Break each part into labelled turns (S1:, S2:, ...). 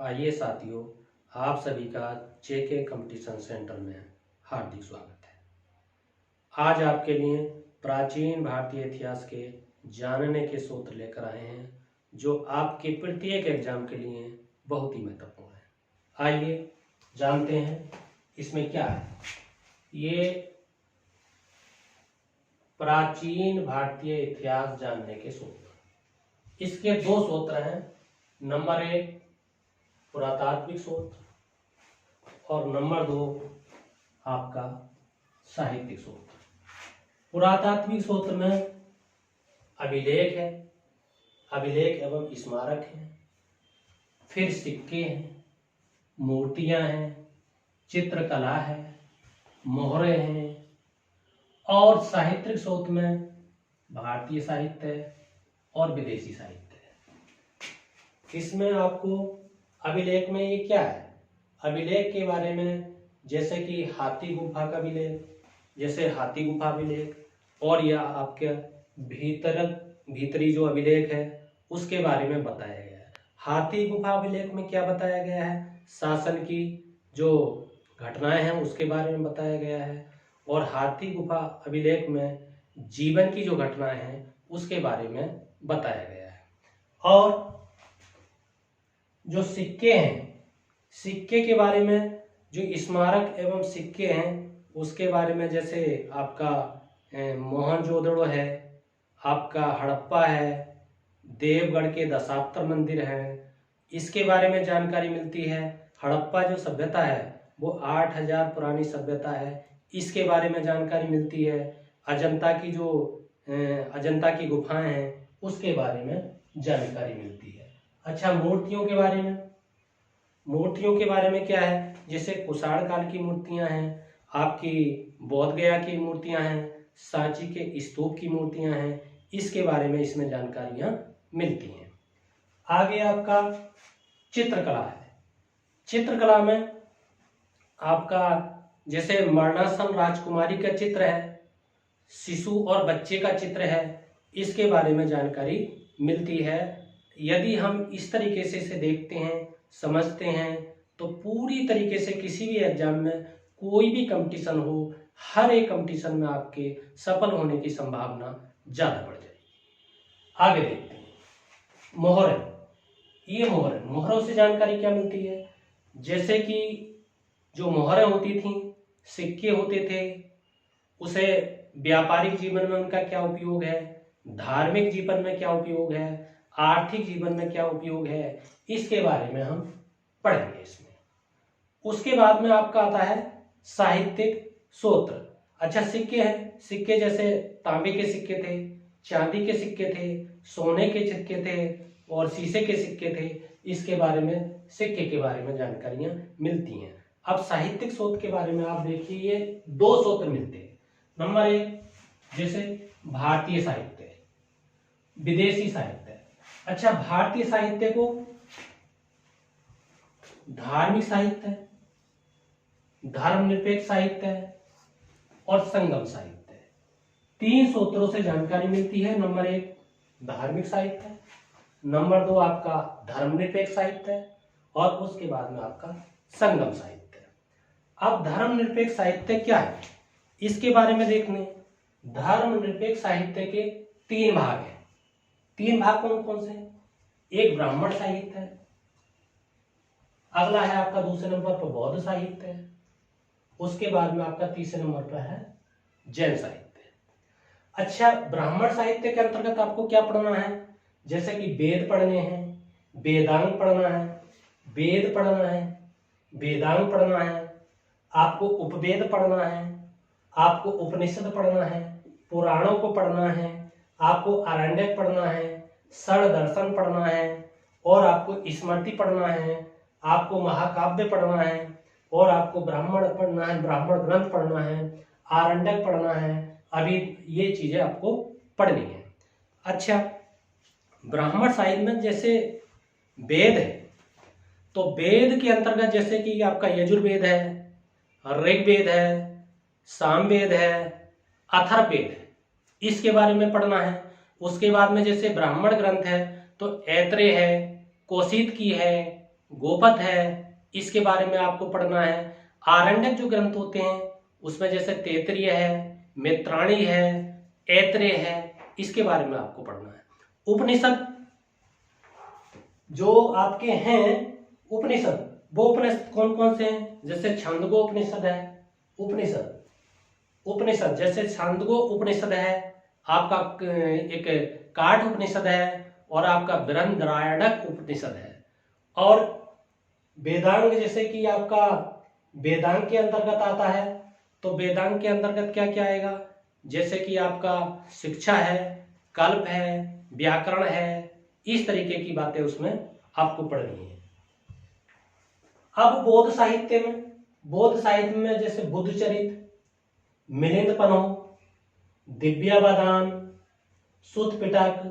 S1: आइए साथियों, आप सभी का जेके कंपटीशन सेंटर में हार्दिक स्वागत है। आज आपके लिए प्राचीन भारतीय इतिहास के जानने के सूत्र लेकर आए हैं जो आपके प्रत्येक एग्जाम के लिए बहुत ही महत्वपूर्ण है। आइए जानते हैं इसमें क्या है। ये प्राचीन भारतीय इतिहास जानने के सूत्र, इसके दो सूत्र हैं। नंबर 1 पुरातात्विक सूत्र और नंबर 2 आपका साहित्यिक सूत्र। पुरातात्विक सूत्र में अभिलेख है, अभिलेख एवं स्मारक है, फिर सिक्के हैं, मूर्तियां हैं, चित्रकला है, मोहरे हैं, और साहित्यिक सूत्र में भारतीय साहित्य और विदेशी साहित्य है। इसमें आपको अभिलेख में ये क्या है, अभिलेख के बारे में जैसे कि हाथी गुफा का अभिलेख, जैसे हाथी गुफा अभिलेख, और यह आपके भीतरी जो अभिलेख है उसके बारे में बताया गया है। हाथी गुफा अभिलेख में क्या बताया गया है, शासन की जो घटनाएं हैं उसके बारे में बताया गया है, और हाथी गुफा अभिलेख में जीवन की जो घटनाएं हैं उसके बारे में बताया गया है। और जो सिक्के हैं, सिक्के के बारे में, जो स्मारक एवं सिक्के हैं उसके बारे में, जैसे आपका मोहनजोदड़ो है, आपका हड़प्पा है, देवगढ़ के दशावतार मंदिर है, इसके बारे में जानकारी मिलती है। हड़प्पा जो सभ्यता है वो 8000 पुरानी सभ्यता है, इसके बारे में जानकारी मिलती है। अजंता की गुफाएं हैं उसके बारे में जानकारी मिलती है। अच्छा, मूर्तियों के बारे में, मूर्तियों के बारे में क्या है, जैसे कुषाण काल की मूर्तियां हैं, आपकी बोध गया की मूर्तियां हैं, सांची के स्तूप की मूर्तियां हैं, इसके बारे में इसमें जानकारियां मिलती हैं। आगे आपका चित्रकला है। चित्रकला में आपका जैसे मरणासन राजकुमारी का चित्र है, शिशु और बच्चे का चित्र है, इसके बारे में जानकारी मिलती है। यदि हम इस तरीके से इसे देखते हैं, समझते हैं, तो पूरी तरीके से किसी भी एग्जाम में कोई भी कंपटीशन हो, हर एक कंपटीशन में आपके सफल होने की संभावना ज्यादा बढ़ जाएगी। आगे देखते हैं मोहरे। ये मोहरों से जानकारी क्या मिलती है, जैसे कि जो मोहरें होती थी, सिक्के होते थे, उसे व्यापारिक जीवन में उनका क्या उपयोग है, धार्मिक जीवन में क्या उपयोग है, आर्थिक जीवन में क्या उपयोग है, इसके बारे में हम पढ़ेंगे इसमें। उसके बाद में आपका आता है साहित्यिक सूत्र। अच्छा, सिक्के हैं, सिक्के जैसे तांबे के सिक्के थे, चांदी के सिक्के थे, सोने के सिक्के थे और शीशे के सिक्के थे, इसके बारे में, सिक्के के बारे में जानकारियां मिलती हैं। अब साहित्यिक सूत्र के बारे में आप देखिए, ये 2 सूत्र मिलते हैं। नंबर 1 जैसे भारतीय साहित्य, विदेशी साहित्य। अच्छा, भारतीय साहित्य को धार्मिक साहित्य, धर्मनिरपेक्ष साहित्य और संगम साहित्य, 3 सूत्रों से जानकारी मिलती है। नंबर 1 धार्मिक साहित्य, नंबर 2 आपका धर्मनिरपेक्ष साहित्य, और उसके बाद में आपका संगम साहित्य। अब धर्मनिरपेक्ष साहित्य क्या है, इसके बारे में देखने। धर्मनिरपेक्ष साहित्य के 3 भाग हैं। 3 भाग कौन कौन से? एक ब्राह्मण साहित्य है, अगला है आपका दूसरे नंबर पर बौद्ध साहित्य है, उसके बाद में आपका तीसरे नंबर पर है जैन साहित्य। अच्छा, ब्राह्मण साहित्य के अंतर्गत आपको क्या पढ़ना है, जैसे कि वेद पढ़ने हैं, वेदांग पढ़ना है, वेद पढ़ना है, वेदांग पढ़ना है, आपको उपवेद पढ़ना है, आपको उपनिषद पढ़ना है, पुराणों को पढ़ना है, आपको आरण्यक पढ़ना है, षड दर्शन पढ़ना है, और आपको स्मृति पढ़ना है, आपको महाकाव्य पढ़ना है, और आपको ब्राह्मण पढ़ना है, ब्राह्मण ग्रंथ पढ़ना है, आरण्यक पढ़ना है। अभी ये चीजें आपको पढ़नी है। अच्छा, ब्राह्मण साहित्य में जैसे वेद है, तो वेद के अंतर्गत जैसे कि आपका यजुर्वेद है, ऋग्वेद है, सामवेद है, अथर्ववेद है, इसके बारे में पढ़ना है। उसके बाद में जैसे ब्राह्मण ग्रंथ है तो ऐत्रेय है, कौशिक की है, गोपथ है, इसके बारे में आपको पढ़ना है। आरण्यक जो ग्रंथ होते हैं उसमें जैसे तैत्तिरीय है, मैत्राणी है, ऐत्रेय है, इसके बारे में आपको पढ़ना है। उपनिषद जो आपके हैं उपनिषद, वो उपनिषद कौन कौन से हैं? जैसे छंदोग्य उपनिषद है, उपनिषद जैसे छंदोग्य उपनिषद है, आपका एक काठ उपनिषद है, और आपका बृहदारण्यक उपनिषद है। और वेदांग जैसे कि आपका वेदांग के अंतर्गत आता है, तो वेदांग के अंतर्गत क्या क्या आएगा? जैसे कि आपका शिक्षा है, कल्प है, व्याकरण है, इस तरीके की बातें उसमें आपको पढ़नी है। अब बौद्ध साहित्य में जैसे बुद्ध चरित, मिलिंद पन्हो, दिव्यावधान, सुत पिटक,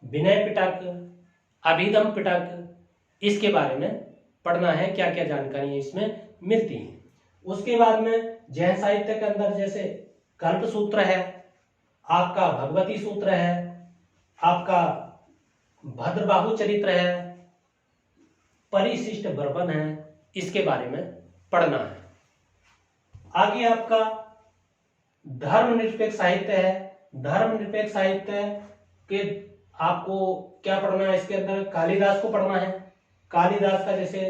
S1: विनय पिटक, अभिधम पिटक, इसके बारे में पढ़ना है, क्या क्या जानकारी इसमें मिलती है। उसके बाद में जैन साहित्य के अंदर जैसे कल्प सूत्र है, आपका भगवती सूत्र है, आपका भद्रबाहु चरित्र है, परिशिष्ट बर्बन है, इसके बारे में पढ़ना है। आगे आपका धर्मनिरपेक्ष साहित्य है। धर्मनिरपेक्ष साहित्य के आपको क्या पढ़ना है? इसके अंदर कालिदास को पढ़ना है। कालिदास का जैसे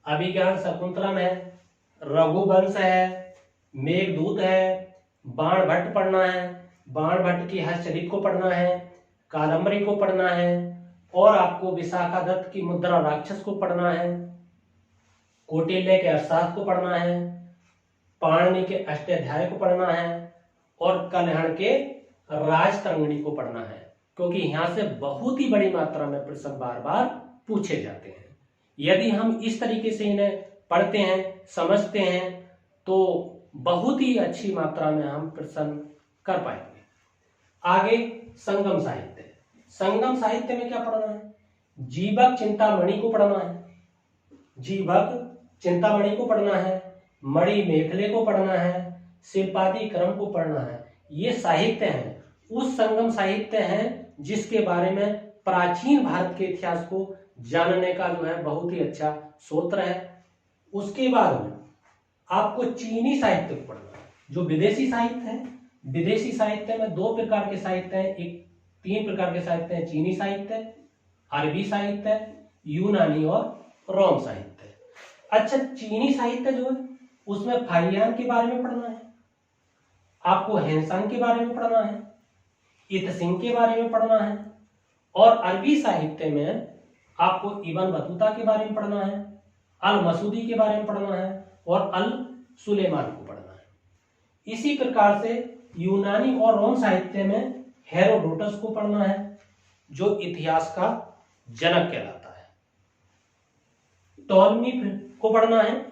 S1: अभिज्ञान शकुंतलम है, रघुवंश है, मेघदूत है, बाण भट्ट पढ़ना है, बाण भट्ट की हस्तचरित को पढ़ना है, कादम्बरी को पढ़ना है, और आपको विशाखा दत्त की मुद्रा राक्षस को पढ़ना है, कौटिल्य के अर्थशास्त्र को पढ़ना है, पाणिनि के अष्टाध्याय को पढ़ना है, और कल्हण के राजतरंगिणी को पढ़ना है, क्योंकि यहाँ से बहुत ही बड़ी मात्रा में प्रश्न बार बार पूछे जाते हैं। यदि हम इस तरीके से इन्हें पढ़ते हैं, समझते हैं, तो बहुत ही अच्छी मात्रा में हम प्रश्न कर पाएंगे। आगे संगम साहित्य। संगम साहित्य में क्या पढ़ना है? जीवक चिंतामणि को पढ़ना है, जीवक चिंतामणि को पढ़ना है, मणि मेखले को पढ़ना है, शिल्पादि क्रम को पढ़ना है। ये साहित्य हैं, उस संगम साहित्य हैं जिसके बारे में प्राचीन भारत के इतिहास को जानने का जो है बहुत ही अच्छा सूत्र है। उसके बाद में आपको चीनी साहित्य को पढ़ना है, जो विदेशी साहित्य है। विदेशी साहित्य में दो प्रकार के साहित्य हैं, तीन प्रकार के साहित्य हैं: चीनी साहित्य, अरबी साहित्य, यूनानी और रोम साहित्य। अच्छा, चीनी साहित्य जो है उसमें फाहियान के बारे में पढ़ना है, आपको हेनसांग के बारे में पढ़ना है, इत्सिंग के बारे में पढ़ना है, और अरबी साहित्य में आपको इब्न बतूता के बारे में पढ़ना है, अल मसूदी के बारे में पढ़ना है, और अल सुलेमान को पढ़ना है। इसी प्रकार से यूनानी और रोम साहित्य में हेरोडोटस को पढ़ना है, जो इतिहास का जनक कहलाता है। टॉलमी को पढ़ना है,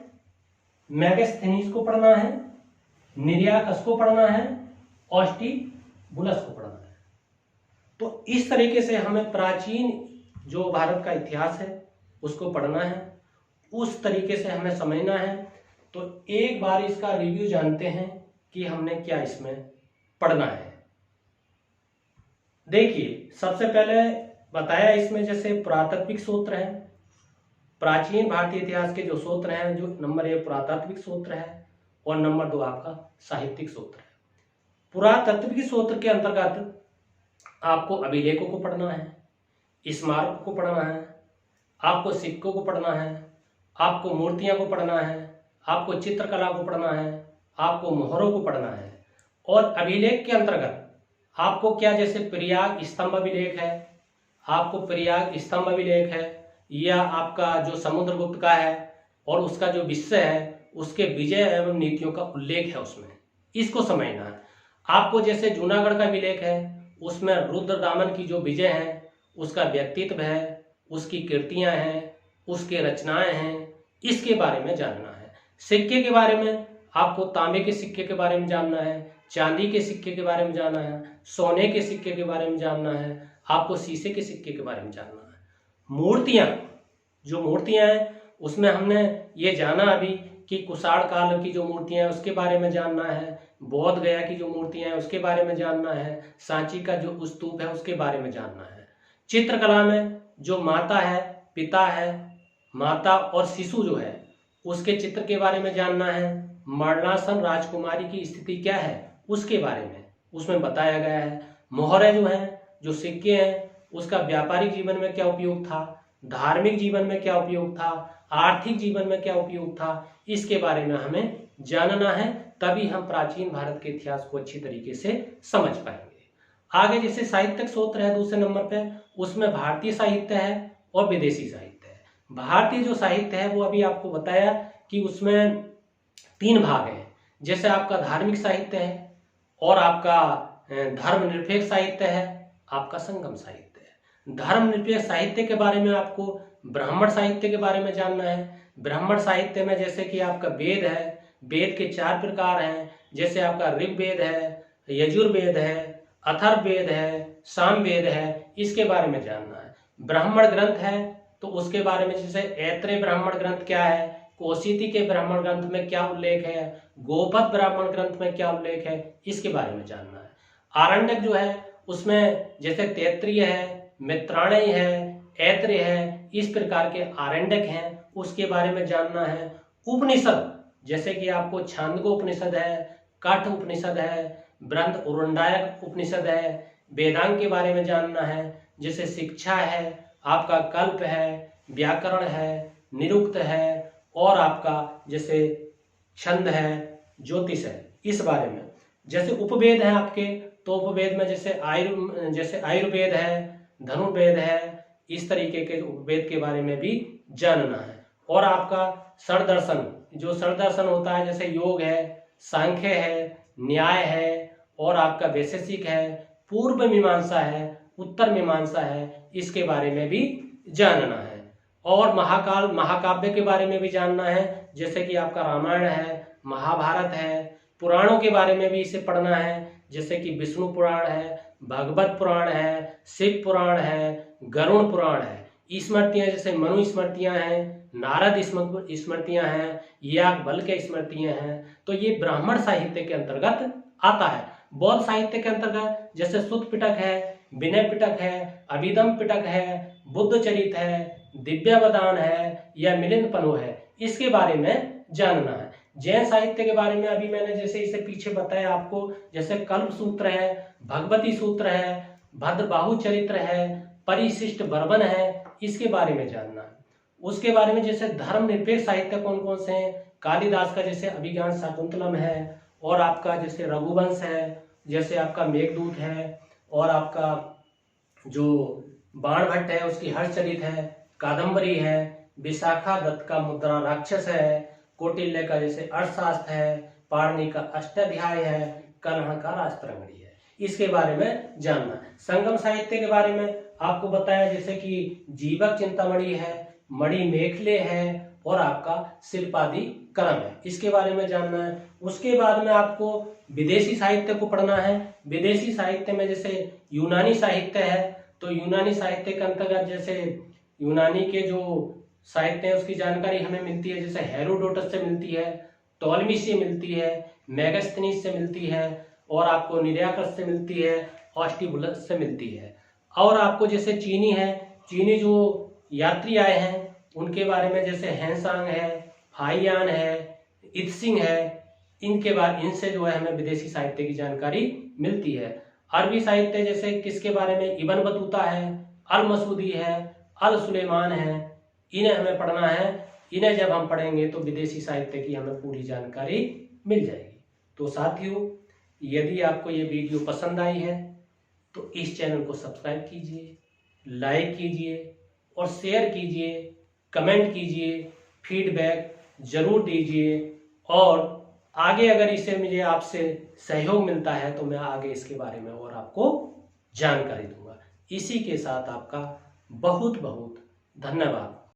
S1: मेगास्थेनीज को पढ़ना है, निरियाकस को पढ़ना है, ऑस्टिबुलस को पढ़ना है। तो इस तरीके से हमें प्राचीन जो भारत का इतिहास है उसको पढ़ना है, उस तरीके से हमें समझना है। तो एक बार इसका रिव्यू जानते हैं कि हमने क्या इसमें पढ़ना है। देखिए, सबसे पहले बताया इसमें जैसे पुरातात्विक सूत्र है, प्राचीन भारतीय इतिहास के जो सूत्र हैं, जो नंबर 1 पुरातात्विक सूत्र है और नंबर 2 आपका साहित्यिक सूत्र है। पुरातात्विक सूत्र के अंतर्गत आपको अभिलेखों को पढ़ना है, स्मारक को पढ़ना है, आपको सिक्कों को पढ़ना है, आपको मूर्तियां को पढ़ना है, आपको चित्रकला को पढ़ना है, आपको मोहरों को पढ़ना है। और अभिलेख के अंतर्गत आपको क्या, जैसे प्रयाग स्तंभ अभिलेख है, आपको प्रयाग स्तंभ अभिलेख है, या आपका जो समुद्रगुप्त का है और उसका जो विषय है उसके विजय एवं नीतियों का उल्लेख है उसमें, इसको समझना है। आपको जैसे जूनागढ़ का अभिलेख है, उसमें रुद्रदामन की जो विजय है उसका व्यक्तित्व है, उसकी कृतियां हैं, उसके रचनाएं हैं, इसके बारे में जानना है। सिक्के के बारे में आपको तांबे के सिक्के के बारे में जानना है, चांदी के सिक्के के बारे में जानना है, सोने के सिक्के के बारे में जानना है, आपको शीशे के सिक्के के बारे में जानना है। मूर्तियां, जो मूर्तियां हैं उसमें हमने ये जाना अभी कि कुषाण काल की जो मूर्तियां हैं उसके बारे में जानना है, बौद्ध गया की जो मूर्तियां हैं उसके बारे में जानना है, सांची का जो स्तूप है उसके बारे में जानना है। चित्रकला में जो माता है, पिता है, माता और शिशु जो है उसके चित्र के बारे में जानना है, मरणासन राजकुमारी की स्थिति क्या है उसके बारे में उसमें बताया गया है, मोहरें जो हैं, जो सिक्के हैं, उसका व्यापारिक जीवन में क्या उपयोग था, धार्मिक जीवन में क्या उपयोग था, आर्थिक जीवन में क्या उपयोग था, इसके बारे में हमें जानना है, तभी हम प्राचीन भारत के इतिहास को अच्छी तरीके से समझ पाएंगे। आगे जैसे साहित्यिक सूत्र है दूसरे नंबर पे, उसमें भारतीय साहित्य है और विदेशी साहित्य है। भारतीय जो साहित्य है वो अभी आपको बताया कि उसमें 3 भाग हैं, जैसे आपका धार्मिक साहित्य है और आपका धर्मनिरपेक्ष साहित्य है, आपका संगम साहित्य है। धर्मनिरपेक्ष साहित्य के बारे में आपको ब्राह्मण साहित्य के बारे में जानना है। ब्राह्मण साहित्य में जैसे कि आपका वेद है, वेद के 4 प्रकार हैं, जैसे आपका ऋग्वेद है, यजुर्वेद है, अथर्ववेद है, सामवेद है, इसके बारे में जानना है। ब्राह्मण ग्रंथ है तो उसके बारे में जैसे ऐत्रेय ब्राह्मण ग्रंथ क्या है, कौशिकी के ब्राह्मण ग्रंथ में क्या उल्लेख है, गोपद ब्राह्मण ग्रंथ में क्या उल्लेख है, इसके बारे में जानना है। आरण्यक जो है उसमें जैसे तैत्तिरीय है, मित्राणेय है, ऐत्रेय है, इस प्रकार के आरण्यक हैं, उसके बारे में जानना है। उपनिषद जैसे कि आपको छांदोग्य उपनिषद है, काठ उपनिषद है, बृहद उरुंडायक उपनिषद है, वेदांग के बारे में जानना है, जैसे शिक्षा है, आपका कल्प है, व्याकरण है, निरुक्त है और आपका जैसे छंद है, ज्योतिष है, इस बारे में। जैसे उपवेद है आपके, तो उपवेद में जैसे आयुर्वेद है, धनुर्वेद है, इस तरीके के उपवेद के बारे में भी जानना है। और आपका षड्दर्शन, जो षड्दर्शन होता है जैसे योग है, सांख्य है, न्याय है और आपका वैशेषिक है, पूर्व मीमांसा है, उत्तर मीमांसा है, इसके बारे में भी जानना है। और महाकाव्य के बारे में भी जानना है, जैसे कि आपका रामायण है, महाभारत है, पुराणों के बारे में भी इसे पढ़ना है, जैसे कि विष्णु पुराण है, भगवत पुराण है, शिव पुराण है, गरुड़ पुराण है। स्मृतियां जैसे मनु स्मृतियां हैं, नारद स्मृतियां हैं, याज्ञवल्क्य के स्मृतियां हैं, तो ये ब्राह्मण साहित्य के अंतर्गत आता है। बौद्ध साहित्य के अंतर्गत जैसे सुत्त पिटक है, विनय पिटक है, अभिधम पिटक है, बुद्ध चरित है, दिव्यावदान है या मिलिंद पनो है, इसके बारे में जानना है। जैन साहित्य के बारे में अभी मैंने जैसे इसे पीछे बताया आपको, जैसे कल्प सूत्र है, भगवती सूत्र है, भद्रबाहु चरित्र है, परिशिष्ट बर्बन है, इसके बारे में जानना है। उसके बारे में जैसे धर्मनिरपेक्ष साहित्य कौन कौन से हैं, कालिदास का जैसे अभिज्ञान शाकुंतलम है और आपका जैसे रघुवंश है, जैसे आपका मेघदूत है और आपका जो बाणभट्ट है उसकी हर्षचरित है, कादम्बरी है, विशाखा दत्त का मुद्रा राक्षस है, कौटिल्य का जैसे अर्थशास्त्र है, पाणिनि का अष्टाध्याय है, कल्हण का राजतरंगिणी है, इसके बारे में जानना है। संगम साहित्य के बारे में आपको बताया जैसे कि जीवक चिंतामणि है, मणि मेखले है और आपका शिल्पादि क्रम है, इसके बारे में जानना है। उसके बाद में आपको विदेशी साहित्य को पढ़ना है। विदेशी साहित्य में जैसे यूनानी साहित्य है, तो यूनानी साहित्य के अंतर्गत जैसे यूनानी के जो साहित्य है उसकी जानकारी हमें मिलती है, जैसे हेरोडोटस से मिलती है, टॉलमी से मिलती है, मेगास्थनीज से मिलती है और आपको निराकस से मिलती है, ऑस्टिबुलस से मिलती है। और आपको जैसे चीनी है, चीनी जो यात्री आए हैं उनके बारे में जैसे हैंसांग है, हाइयान है, इत्सिंग है, इनसे जो है हमें विदेशी साहित्य की जानकारी मिलती है। अरबी साहित्य जैसे किसके बारे में, इब्न बतूता है, अल मसूदी है, अल सुलेमान है, इन्हें हमें पढ़ना है। इन्हें जब हम पढ़ेंगे तो विदेशी साहित्य की हमें पूरी जानकारी मिल जाएगी। तो साथियों, यदि आपको ये वीडियो पसंद आई है तो इस चैनल को सब्सक्राइब कीजिए, लाइक कीजिए और शेयर कीजिए, कमेंट कीजिए, फीडबैक जरूर दीजिए और आगे अगर इसे मुझे आपसे सहयोग मिलता है तो मैं आगे इसके बारे में और आपको जानकारी दूंगा। इसी के साथ आपका बहुत बहुत धन्यवाद।